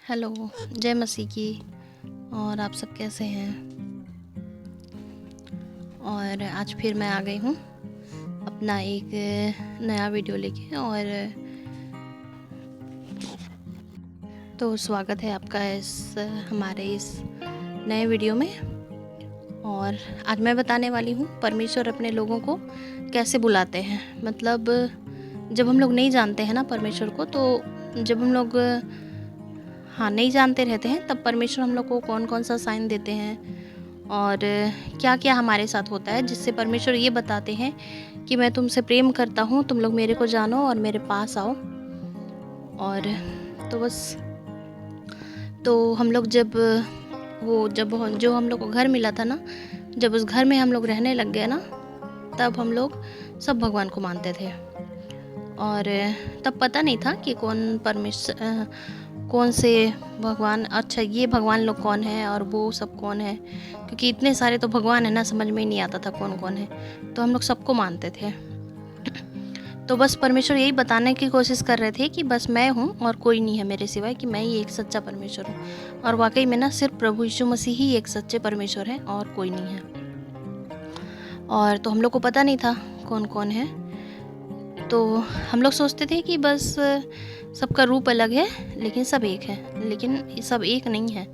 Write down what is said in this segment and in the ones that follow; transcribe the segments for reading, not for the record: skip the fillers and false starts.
Hello, जय मसीह की। और आप सब कैसे हैं? और आज फिर मैं आ गई हूँ अपना एक नया वीडियो लेके। और तो स्वागत है आपका हमारे इस नए वीडियो में। और आज मैं बताने वाली हूँ परमेश्वर अपने लोगों को कैसे बुलाते हैं। मतलब जब हम लोग नहीं जानते हैं ना परमेश्वर को, तो जब हम लोग नहीं जानते रहते हैं, तब परमेश्वर हम लोग को कौन कौन सा साइन देते हैं और क्या क्या हमारे साथ होता है, जिससे परमेश्वर ये बताते हैं कि मैं तुमसे प्रेम करता हूँ, तुम लोग मेरे को जानो और मेरे पास आओ। और तो बस तो हम लोग जब जो हम लोग को घर मिला था ना, जब उस घर में हम लोग रहने लग गए ना, तब हम लोग सब भगवान को मानते थे। और तब पता नहीं था कि कौन से भगवान, अच्छा ये भगवान लोग कौन है और वो सब कौन है, क्योंकि इतने सारे तो भगवान है ना, समझ में ही नहीं आता था कौन कौन है। तो हम लोग सबको मानते थे। तो बस परमेश्वर यही बताने की कोशिश कर रहे थे कि बस मैं हूँ और कोई नहीं है मेरे सिवाय, कि मैं ही एक सच्चा परमेश्वर हूँ। और वाकई में ना, सिर्फ प्रभु यीशु मसीह ही एक सच्चे परमेश्वर है और कोई नहीं है। और तो हम लोग को पता नहीं था कौन कौन है। तो हम लोग सोचते थे कि बस सबका रूप अलग है लेकिन सब एक है, लेकिन सब एक नहीं है।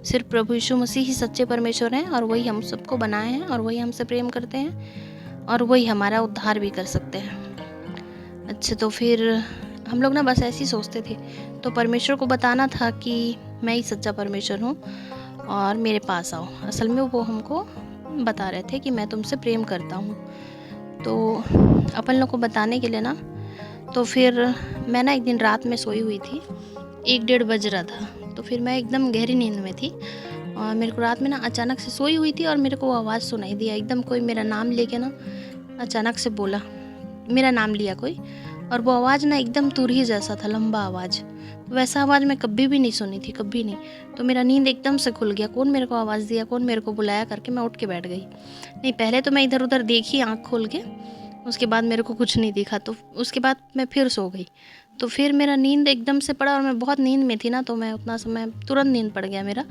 सिर्फ प्रभु यीशु मसीह ही सच्चे परमेश्वर हैं और वही हम सबको बनाए हैं और वही हमसे प्रेम करते हैं और वही हमारा उद्धार भी कर सकते हैं। अच्छा, तो फिर हम लोग ना बस ऐसे ही सोचते थे। तो परमेश्वर को बताना था कि मैं ही सच्चा परमेश्वर हूँ और मेरे पास आओ। असल में वो हमको बता रहे थे कि मैं तुमसे प्रेम करता हूँ। तो अपन लोग को बताने के लिए ना, तो फिर मैं ना एक दिन रात में सोई हुई थी, 1-1:30 बज रहा था। तो फिर मैं एकदम गहरी नींद में थी और मेरे को रात में ना अचानक से सोई हुई थी और मेरे को आवाज़ सुनाई दिया। एकदम कोई मेरा नाम लेके ना अचानक से बोला, मेरा नाम लिया कोई। और वो आवाज़ ना एकदम तुरही जैसा था, लंबा आवाज़। वैसा आवाज़ मैं कभी भी नहीं सुनी थी, कभी नहीं। तो मेरा नींद एकदम से खुल गया, कौन मेरे को आवाज़ दिया, कौन मेरे को बुलाया करके मैं उठ के बैठ गई। नहीं, पहले तो मैं इधर उधर देखी आँख खोल के, उसके बाद मेरे को कुछ नहीं दिखा। तो उसके बाद मैं फिर सो गई। तो फिर मेरा नींद एकदम से पड़ा और मैं बहुत नींद में थी ना, तो मैं उतना समय तुरंत नींद पड़ गया मेरा।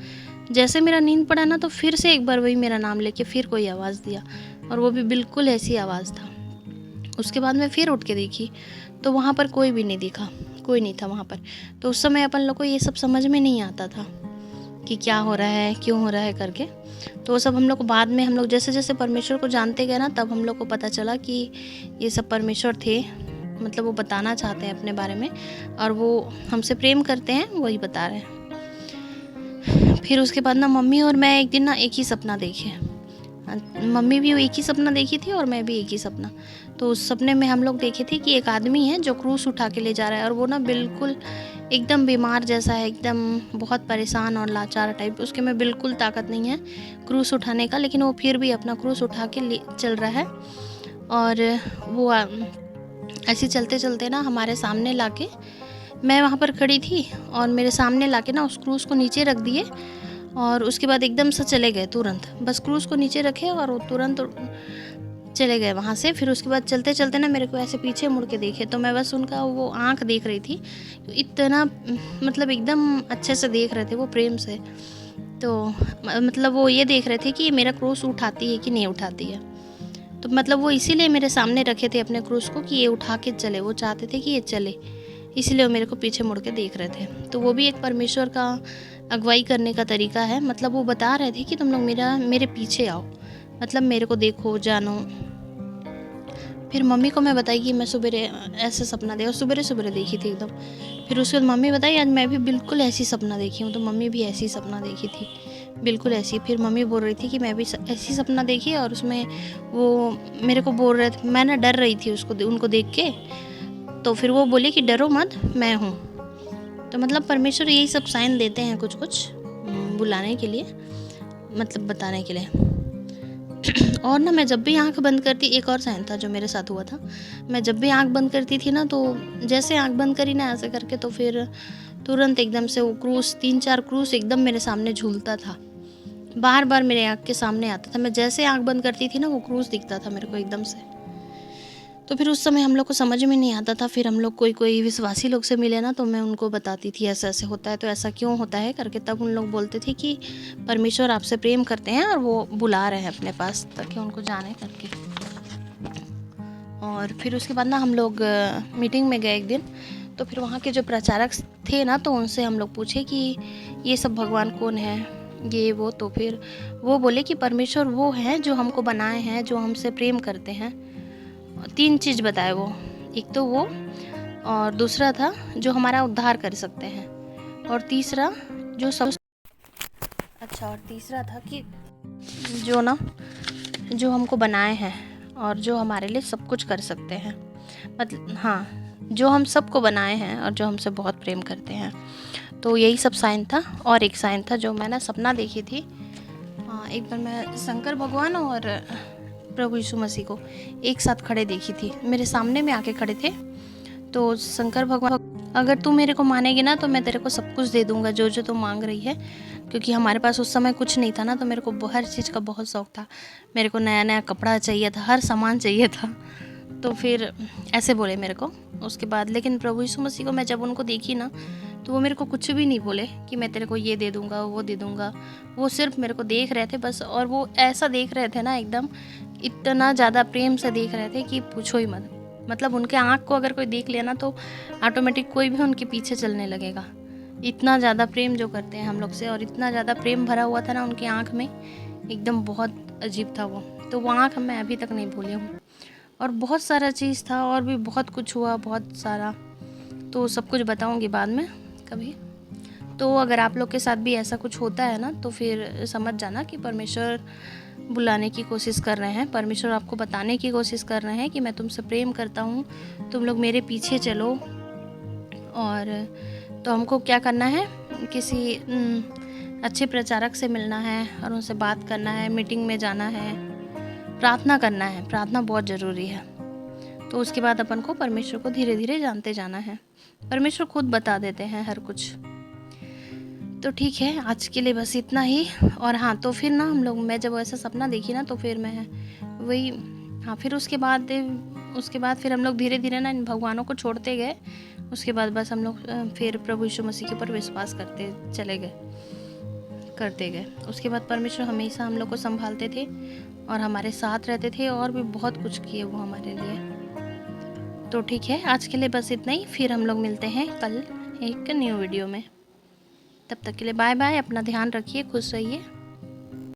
जैसे मेरा नींद पड़ा ना, तो फिर से एक बार वही मेरा नाम लेके फिर कोई आवाज़ दिया, और वो भी बिल्कुल ऐसी आवाज़ था। उसके बाद मैं फिर उठ के देखी तो वहाँ पर कोई भी नहीं दिखा, कोई नहीं था वहाँ पर। तो उस समय अपन लोग को ये सब समझ में नहीं आता था कि क्या हो रहा है, क्यों हो रहा है करके। तो वो सब हम लोग को बाद में, हम लोग जैसे जैसे परमेश्वर को जानते गए ना, तब हम लोग को पता चला कि ये सब परमेश्वर थे। मतलब वो बताना चाहते हैं अपने बारे में और वो हमसे प्रेम करते हैं, वही बता रहे हैं। फिर उसके बाद ना मम्मी और मैं एक दिन ना एक ही सपना देखे। मम्मी भी एक ही सपना देखी थी और मैं भी एक ही सपना। तो उस सपने में हम लोग देखे थे कि एक आदमी है जो क्रूस उठा के ले जा रहा है, और वो ना बिल्कुल एकदम बीमार जैसा है, एकदम बहुत परेशान और लाचार टाइप। उसके में बिल्कुल ताकत नहीं है क्रूस उठाने का, लेकिन वो फिर भी अपना क्रूस उठा के चल रहा है। और वो ऐसे चलते चलते ना हमारे सामने लाके, मैं वहाँ पर खड़ी थी और मेरे सामने लाके ना उस क्रूस को नीचे रख दिए। और उसके बाद एकदम से चले गए तुरंत, बस क्रूस को नीचे रखे और वो तुरंत चले गए वहाँ से। फिर उसके बाद चलते चलते ना मेरे को ऐसे पीछे मुड़ के देखे, तो मैं बस उनका वो आँख देख रही थी। इतना मतलब एकदम अच्छे से देख रहे थे वो, प्रेम से। तो मतलब वो ये देख रहे थे कि मेरा क्रूस उठाती है कि नहीं उठाती है। तो मतलब वो इसीलिए मेरे सामने रखे थे अपने क्रूस को कि ये उठा के चले, वो चाहते थे कि ये चले, इसीलिए वो मेरे को पीछे मुड़ के देख रहे थे। तो वो भी एक परमेश्वर का अगुवाई करने का तरीका है। मतलब वो बता रहे थे कि तुम लोग मेरे पीछे आओ, मतलब मेरे को देखो, जानो। फिर मम्मी को मैं बताई कि मैं सुबह ऐसे सपना देखा, सुबह सुबह देखी थी एकदम। फिर उसके बाद मम्मी बताई आज मैं भी बिल्कुल ऐसी सपना देखी हूँ। तो मम्मी भी ऐसी सपना देखी थी, बिल्कुल ऐसी। फिर मम्मी बोल रही थी कि मैं भी ऐसी सपना देखी, और उसमें वो मेरे को बोल रहे थे, मैं ना डर रही थी उनको देख के। तो फिर वो बोले कि डरो मत, मैं हूँ। तो मतलब परमेश्वर यही सब साइन देते हैं कुछ कुछ बुलाने के लिए, मतलब बताने के लिए। और ना मैं जब भी आंख बंद करती, एक और साइन था जो मेरे साथ हुआ था। मैं जब भी आंख बंद करती थी ना, तो जैसे आंख बंद करी ना ऐसे करके, तो फिर तुरंत एकदम से वो क्रूस, 3-4 क्रूस एकदम मेरे सामने झूलता था, बार बार मेरे आँख के सामने आता था। मैं जैसे आँख बंद करती थी ना, वो क्रूस दिखता था मेरे को एकदम से। तो फिर उस समय हम लोग को समझ में नहीं आता था। फिर हम लोग कोई विश्वासी लोग से मिले ना, तो मैं उनको बताती थी ऐसा ऐसे होता है, तो ऐसा क्यों होता है करके। तब उन लोग बोलते थे कि परमेश्वर आपसे प्रेम करते हैं और वो बुला रहे हैं अपने पास ताकि उनको जाने करके। और फिर उसके बाद ना हम लोग मीटिंग में गए एक दिन। तो फिर वहाँ के जो प्रचारक थे ना, तो उनसे हम लोग पूछे कि ये सब भगवान कौन है, ये वो। तो फिर वो बोले कि परमेश्वर वो हैं जो हमको बनाए हैं, जो हमसे प्रेम करते हैं। 3 चीज़ बताए वो, एक तो वो, और दूसरा था जो हमारा उद्धार कर सकते हैं, और तीसरा जो सब अच्छा, और तीसरा था कि जो हमको बनाए हैं और जो हमारे लिए सब कुछ कर सकते हैं। मतलब हाँ, जो हम सबको बनाए हैं और जो हमसे बहुत प्रेम करते हैं। तो यही सब साइन था। और एक साइन था जो मैंने सपना देखी थी। एक बार मैं शंकर भगवान और प्रभु यीशु मसीह को एक साथ खड़े देखी थी, मेरे सामने में आके खड़े थे। तो शंकर भगवान, अगर तू मेरे को मानेगी ना तो मैं तेरे को सब कुछ दे दूंगा जो जो तू मांग रही है। क्योंकि हमारे पास उस समय कुछ नहीं था ना, तो मेरे को हर चीज़ का बहुत शौक था। मेरे को नया नया कपड़ा चाहिए था, हर सामान चाहिए था। तो फिर ऐसे बोले मेरे को। उसके बाद लेकिन प्रभु यीशु मसीह को मैं जब उनको देखी ना, तो वो मेरे को कुछ भी नहीं बोले कि मैं तेरे को ये दे दूंगा, वो दे दूंगा। वो सिर्फ मेरे को देख रहे थे बस। और वो ऐसा देख रहे थे ना, एकदम इतना ज़्यादा प्रेम से देख रहे थे कि पूछो ही मत। मतलब उनके आँख को अगर कोई देख लिया ना, तो ऑटोमेटिक कोई भी उनके पीछे चलने लगेगा। इतना ज़्यादा प्रेम जो करते हैं हम लोग से, और इतना ज़्यादा प्रेम भरा हुआ था ना उनकी आँख में, एकदम बहुत अजीब था वो। तो वो आँख मैं अभी तक नहीं भूली हूँ। और बहुत सारा चीज़ था, और भी बहुत कुछ हुआ, बहुत सारा। तो सब कुछ बताऊँगी बाद में कभी। तो अगर आप लोग के साथ भी ऐसा कुछ होता है ना, तो फिर समझ जाना कि परमेश्वर बुलाने की कोशिश कर रहे हैं। परमेश्वर आपको बताने की कोशिश कर रहे हैं कि मैं तुमसे प्रेम करता हूँ, तुम लोग मेरे पीछे चलो। और तो हमको क्या करना है, किसी अच्छे प्रचारक से मिलना है और उनसे बात करना है, मीटिंग में जाना है, प्रार्थना करना है। प्रार्थना बहुत ज़रूरी है। तो उसके बाद अपन को परमेश्वर को धीरे धीरे जानते जाना है। परमेश्वर खुद बता देते हैं हर कुछ। तो ठीक है, आज के लिए बस इतना ही। और हाँ, तो फिर ना मैं जब ऐसा सपना देखी ना, तो फिर मैं वही, हाँ, फिर उसके बाद फिर हम लोग धीरे धीरे ना इन भगवानों को छोड़ते गए। उसके बाद बस हम लोग फिर प्रभु यीशु मसीह के ऊपर विश्वास करते गए। उसके बाद परमेश्वर हमेशा हम लोग को संभालते थे और हमारे साथ रहते थे, और भी बहुत कुछ किए वो हमारे लिए। तो ठीक है, आज के लिए बस इतना ही। फिर हम लोग मिलते हैं कल एक न्यू वीडियो में। तब तक के लिए बाय बाय। अपना ध्यान रखिए, खुश रहिए।